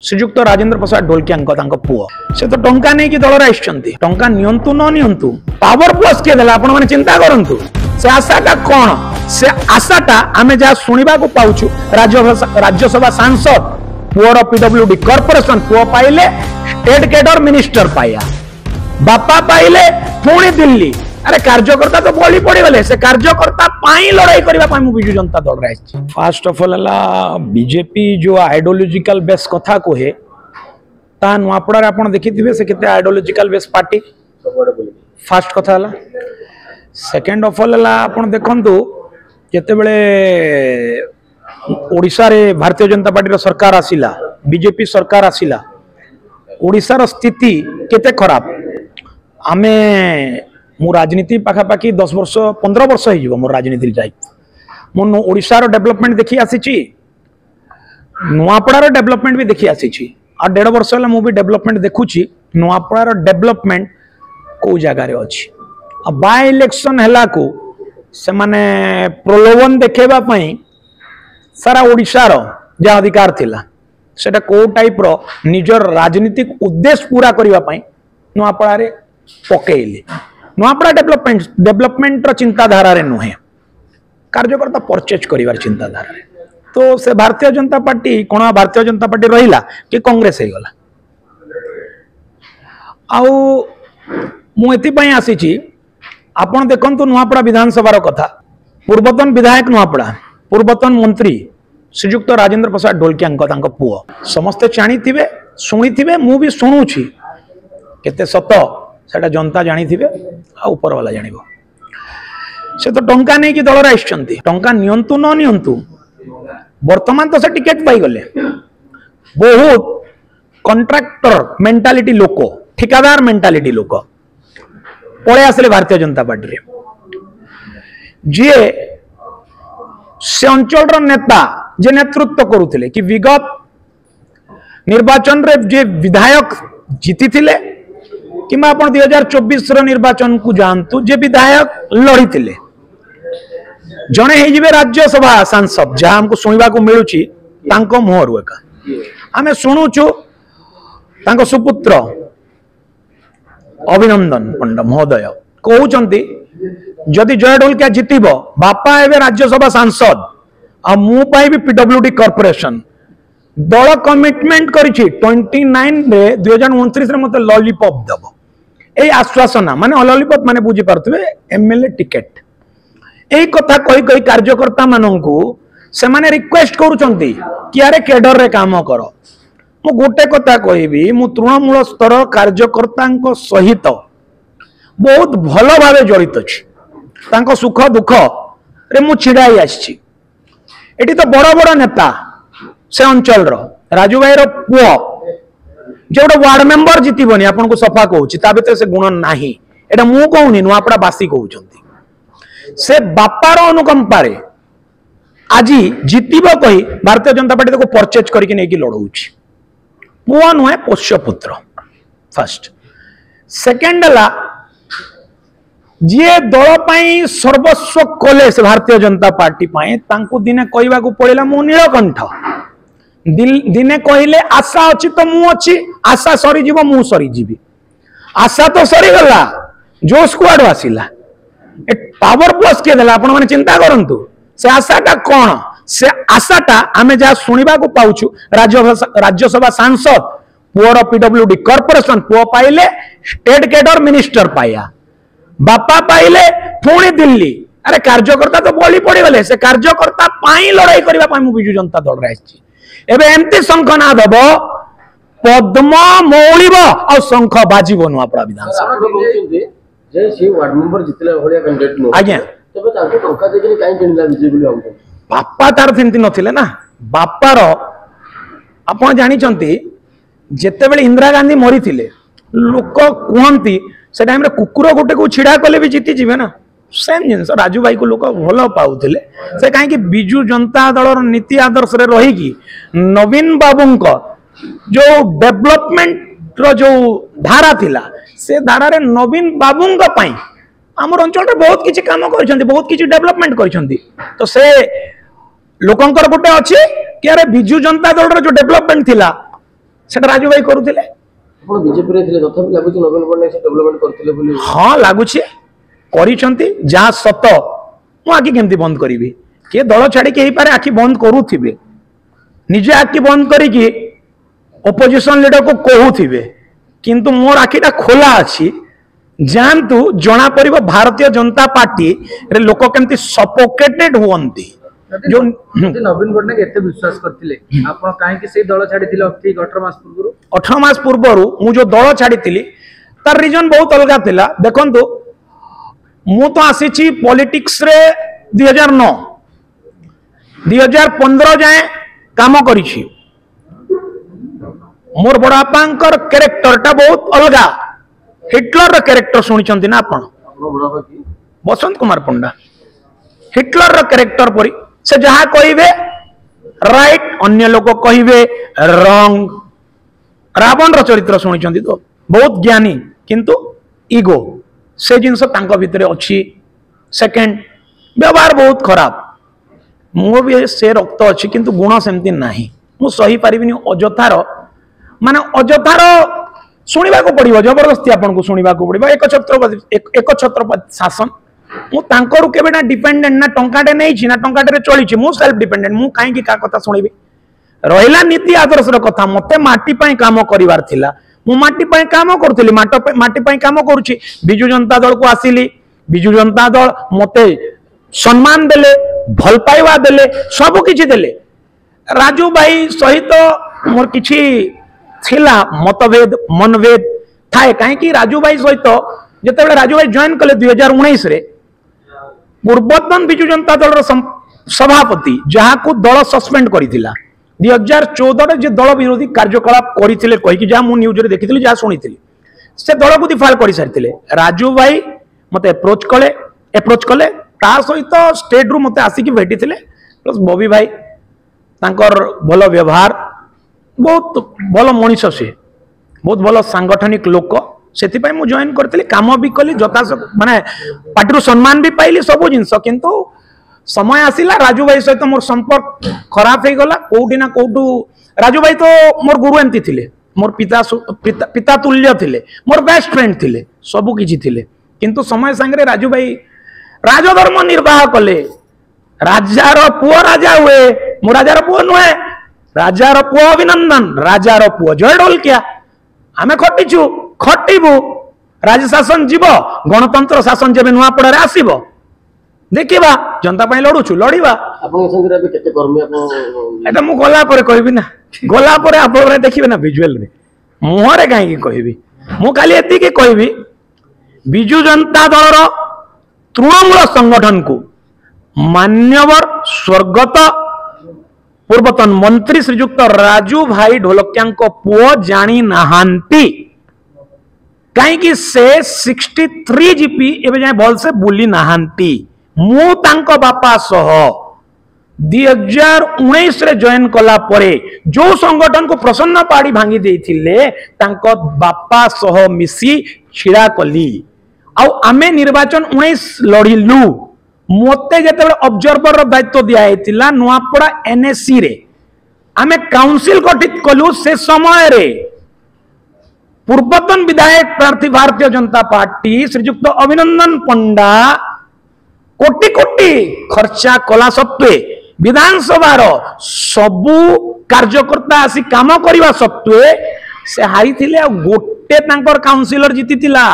श्रीजुक्त राजेंद्र प्रसाद ढोलकिया पुओ से तो टंका नहीं कि दल टंका नियंतु न नियंतु पावर प्लस किए देला आपण माने चिंता करंतु से आशाटा कौन से आशाटा आमे जा सुनिबा को पाउछु राज्यसभा सांसद पुओर पीडब्ल्यूडी कॉर्पोरेशन पुओ पाइले स्टेट कैडर मिनिस्टर पाया बापा पाइले पुणी दिल्ली अरे कार्यकर्ता तो बड़ी पड़ी गले से कार्यकर्ता पाई लड़ाई करबा पाई मु बिजु जनता दल रे आछि। फर्स्ट ऑफ ऑल बीजेपी जो आइडियोलॉजिकल बेस कथा को है ता नुआपड़ा रे आपण देखिथिबे से केते आइडियोलॉजिकल बेस पार्टी फर्स्ट कथा हला। सेकंड ऑफ ऑल आपण देखंतु केते बेले ओडिसा रे भारतीय जनता पार्टी रो सरकार आसिला बीजेपी सरकार आसिला ओडिसा रो स्थिति केते खराब आमे मु राजनीति पाखापाखि 10 वर्ष 15 वर्ष हो मोर राजनीति जाई मु ओडिसा रो डेवलपमेंट देखि आसी नुआपड़ा रो डेवलपमेंट भी देखि आसी आ 1.5 वर्ष होला मु भी डेवलपमेंट देखुची नुआपड़ा रो डेवलपमेंट को जगह रे अछि आ बाय इलेक्शन हला को से माने प्रलोभन देखेबा पई सारा ओडिसा रो जे अधिकार थिला सेटा को टाइप रो निजर राजनीतिक उद्देश्य पूरा करबा पई नुआपड़ा रे पकेइले नुआपड़ा डेवलपमेंट चिंताधारा रे नुहे कार्यकर्ता परचेज करिवार चिंताधारा रे तो से भारतीय जनता पार्टी कोन भारतीय जनता पार्टी रहिला कि कांग्रेस हे गला आउ मु एति पई आसी छी आपण देखंतु नुआपड़ा विधानसभा रो कथा पूर्वतन विधायक नुआपड़ा पूर्वतन मंत्री श्रीजुक्त राजेंद्र प्रसाद ढोलकिया पुओ समस्ते जानिथिबे सुनिथिबे मु भी सुनुछि केते सत सेटा जनता जानिथिबे आ ऊपर वाला जानिबो से तो टंका नहीं कि दल रे आइछंती टंका नियंतु न नियंतु वर्तमान तो से टिकेट पाई गले बहुत कॉन्ट्रैक्टर मेंटालिटी लोक ठिकादार मेंटालिटी लोक पळे आसले भारतीय जनता पार्टी रे जे से अंचल रो नेता जे नेतृत्व करुथिले कि विगत निर्वाचन रे जे विधायक जीति थिले किमा आपण 2024 रो निर्वाचन को जानतु जे विधायक लड़ी थिले जणे हे जिवे राज्यसभा सांसद जहां हमको सुनिबा को मिलुची तांको मोहरु एका आमे सुनुछु तांको सुपुत्र अभिनंदन पंडा महोदय कहउचंती जदि जय ढोलकिया जितिबो बापा एबे राज्यसभा सांसद आ मु पाई भी पीडब्ल्यूडी कॉर्पोरेशन दल कमिटमेंट करिछि 29 रे 2029 रे मते लॉलीपॉप दबो ए आश्वासन माने लॉलीपॉप माने बुझी पारथबे एमएलए टिकेट एई कथा कहि कहि कार्यकर्ता माननकु से माने रिक्वेस्ट करूचंती कि अरे केडर रे काम करो मु गोटे कथा कहिबी मु तृणमूल स्तर कार्यकर्तांको सहित बहुत भलो भावे जड़ित अछि तांको सुख दुख रे मु छिड़ाई आछि एटी तो बड़ बड़ नेता से अंचल रो राजू भाई रो पुओ जे गोटे वार्ड मेंबर जीतबनी आपन को सफा कहूची ता भीतर से गुण नाही एटा मु कहूनी नुआपड़ा बासी कहउचंती से बापार अनुकंपा रे आजी जीतबो कहि भारतीय जनता पार्टी को परचेज करके नै कि लड़ौची पुओ नुहे पोष्य पुत्र फर्स्ट सेकंड ला जे दल पाई सर्वस्व कले से भारतीय जनता पार्टी पाई तांको दिने कहबा को पड़िला मु नीलकंठ दिने कहले आशा अच्छी तो मु अच्छी आशा सरी जीव मु सरी जीवी आशा तो सरी गला जो स्क्वाड आसिला ए पावर प्लस किए देला आपण माने चिंता करंतु से आशाटा कोन से आशाटा आमे जा सुनिबा को पाउछु राज्यसभा सांसद पुओर पीडब्ल्यूडी कॉर्पोरेशन पुओ पाइले स्टेट कैडर मिनिस्टर पाया बापा पाइले पुणी दिल्ली अरे कार्यकर्ता तो बड़ी पड़ी गले से कार्यकर्ता पाई लड़ाई करबा पाई मु बिजु जनता दल रे आछि एबे एमती शंख ना दबो पद्म मौलिब और शंख बाजिबो नुआपड़ा विधानसभा जे सी वार्ड मेंबर जितले होलिया कैंडिडेट नो आज्ञा तबे ताको टंका देके काई किनला विजेबुली हम बापा तार थिंती नथिले ना बापार आपण जानि चंती जेते बेले इंदिरा गांधी मरी थिले लोक कहंती से टाइम रे कुकुर गोटे को छिड़ा कले भी जीति जिवे ना सेम जिनस राजू भाई को लोक भलो पाउथिले से काहे कि बिजू जनता दल नीति आदर्श रे रही कि नवीन बाबू को जो डेवलपमेंट रो जो धारा थिला से धारा रे नवीन बाबू को पाई हमर अंचल रे बहुत किछि काम करछंती बहुत किछि डेवलपमेंट करछंती तो से लोकंकर गोटे अछि कि अरे बिजू जनता दल रो जो डेवलपमेंट थिला सेटा राजू भाई करूथिले ଆପଣ ବିଜେପିରେ ଥିଲେ ତଥାପି ଲାଗୁଛି ନବୀନ ପଟ୍ଟନାୟକ ସେ ଡେଭଲପମେଣ୍ଟ କରିଥିଲେ ବୋଲି। हाँ लगुच करिसेंती जहाँ सत मु आखि केमती बंद करी किए दल छाड़ी के पारे आखि बंद करुथिबे निजे आखि बंद करिकी ओपोजिशन लीडर को कहूथिबे किंतु मोर आखिटा खोला अछि जानतु जना पड़िबो भारतीय जनता पार्टी रे लोक केमती सफोकेटेड हुअंती जो नवीन पट्टनायक एते विश्वास करथिले आपण काहे कि से दल छाड़ीथिले ठीक 18 मास पूर्व 18 मास पूर्व मु जो दल छाड़ी तार रीजन बहुत अलग थिला देखंतु मु तो आसी पॉलिटिक्स रे 2009 2015 जाए काम करिछि मोर बड़ापांकर कैरेक्टर टा बहुत अलगा हिटलर रो कैरेक्टर सुनिचंती ना आपण बसंत कुमार पंडा हिटलर रो कैरेक्टर परी से जहा कहिबे राइट अन्य लोक कहिबे रॉन्ग रावण रो चरित्र सुनिचंती तो बहुत ज्ञानी किंतु ईगो से जिनस तांको भितरे अछि सेकंड व्यवहार बहुत खराब मो भी से रक्त अछि किंतु गुण सेमती नाही मु सही पारिबिनी अजथार माने अजथार शुणा को पड़ो जबरदस्ती आपन को शुणा को पड़ो एक छत्रपति शासन मु तांकरु केबे ना डिपेंडेंट ना टंकाटे नहीं ना टंकाटे चली मु सेल्फ डिपेंडेंट मु काहे का कथा सुनिबी रहिला नीति आदर्श रो कथा मते माटी पई काम करिवार थिला मु माटी पई काम करथिली माटी पई काम करूची बिजु जनता दल को आसिली बिजु जनता दल मते सम्मान देले भल पाइवा देले सब किछि देले राजू भाई सहित मोर किछि थिला मतभेद मनभेद थाए कहीं राजू भाई सहित जिते राजू भाई जॉइन कले 2019 रे पूर्वतन बिजु जनता दल सभापति जहाँ को दल सस्पेंड करिथिला 2014 रे जे दल विरोधी कार्यकलाप करिथिले कहि जहाँ मु न्यूज रे देखिथिली जहाँ सुनिथिली से दल को दिफाल करि सारिथिले राजू भाई मते अप्रोच कले ता सहित स्टेट रु मते आसिकी भेटिथिले प्लस बॉबी भाई तांकर भल व्यवहार बहुत भल मनीष से बहुत भल सांगठनिक लोक से मु जॉइन करथिली काम भी कली जता माने पार्टी सम्मान भी पाइली सब जिनस किंतु समय आसिला राजू भाई सहित मोर संपर्क खराब हो गला कोउठी ना कोउठू राजू भाई तो मोर गुरु एमती थिले मोर पिता तुल्य थिले मोर बेस्ट फ्रेंड थिले सब किछि थिले किंतु समय संगे राजू भाई राजधर्म निर्वाह कले राजार पुओ राजा हुए मु राजार पुओ नुहे राजार पुओ अभिनंदन राजार पुओ जय ढोलकिया आमे खटिछु खटिबु राज्य शासन जीव गणतंत्र शासन जेबे नुआ पड़ारे आसीबो देखिबा जनता पई लडुछु लड़ीबा आपन संगे रे केते कर्मी आपन एटा मु गला परे कहबी ना गला परे आपरे देखिबे ना विजुअल रे मुहरे काहे की कहबी मु खाली एति के कहबी बिजु जनता दल रो तृणमूल संगठन को मान्यवर स्वर्गत पूर्वतन मंत्री श्रीजुक्त राजू भाई ढोलकिया पुओ जानी नहांती कहीं से 63 जीपी एवं जाए भल से बुली नहांती मु तांको बापा सह 2019 रे जॉइन कला परे जो संगठन को प्रसन्न पाड़ी भांगी देथिले तांको बापा सह मिसी छिड़ा कली आउ आमे निर्वाचन 19 लड़िलु मते जेते ऑब्जर्वर दायित्व दिया हेतिला नुआपड़ा एनएससी रे आमे काउंसिल गठित कलु से समय रे पूर्वतन विधायक प्रार्थी भारतीय जनता पार्टी श्रीजुक्त अभिनंदन पंडा कोटी कोटी खर्चा कला सत्वे विधानसभा सबु कार्यकर्ता आसी काम करने सत्वे से हारी थिले गोटे काउंसिलर जीति थिला।